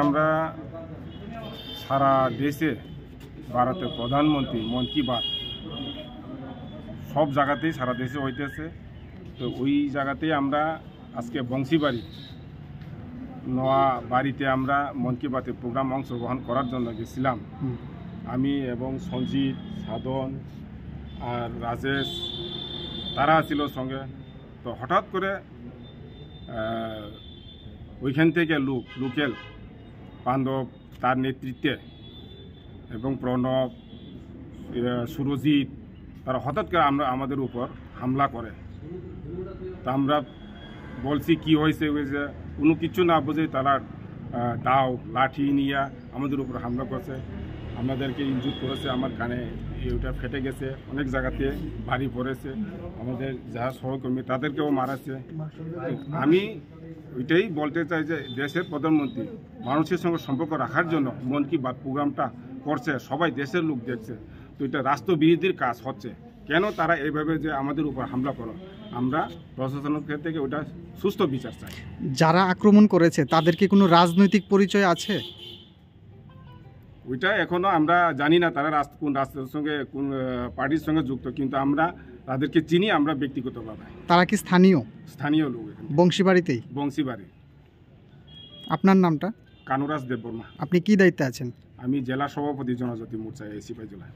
আমরা সারা দেশে ভারতের প্রধানমন্ত্রী মন কি বাত সব জায়গাতেই সারা দেশে হইতেছে। তো ওই জায়গাতেই আমরা আজকে বংশীবাড়ি নোয়া বাড়িতে আমরা মন কি বাতের প্রোগ্রাম অংশগ্রহণ করার জন্য গেছিলাম। আমি এবং সঞ্জিত, সাধন আর রাজেশ তারা ছিল সঙ্গে। তো হঠাৎ করে ওইখান থেকে লোকেল পাণ্ডব তার নেতৃত্বে এবং প্রণব, সুরজিৎ তারা হঠাৎ করে আমাদের উপর হামলা করে। তা আমরা বলছি কি হয়েছে কোনো কিছু না বুঝে তারা দাও লাঠি নিয়ে আমাদের উপর হামলা করছে, আমাদেরকে ইনজুর করেছে। আমার কানে ওটা ফেটে গেছে, অনেক জায়গাতে বাড়ি পড়েছে, আমাদের যারা সহকর্মী তাদেরকেও মারাছে। আমি ওইটাই বলতে চাই যে দেশের প্রধানমন্ত্রী মানুষের সঙ্গে সম্পর্ক রাখার জন্য মন কি বাত প্রোগ্রামটা করছে, সবাই দেশের লোক দেখছে। তো এটা রাষ্ট্রবিরোধীর কাজ হচ্ছে। কেন তারা এইভাবে যে আমাদের উপর হামলা করো, আমরা প্রশাসনের থেকে ওটা সুস্থ বিচার চাই। যারা আক্রমণ করেছে তাদের কি কোনো রাজনৈতিক পরিচয় আছে? ওইটা এখনো আমরা জানি না তারা কোন রাষ্ট্রের সঙ্গে কোন পার্টির সঙ্গে যুক্ত, কিন্তু আমরা তাদেরকে চিনি আমরা ব্যক্তিগতভাবে। তারা কি স্থানীয় লোক? বংশীবাড়িতেই। বংশীবাড়ি। আপনার নামটা? কানুরাজ দেববর্মা। আপনি কি দায়িত্বে আছেন? আমি জেলা সভাপতি জনজাতি মোর্চা সিপাহী জেলা।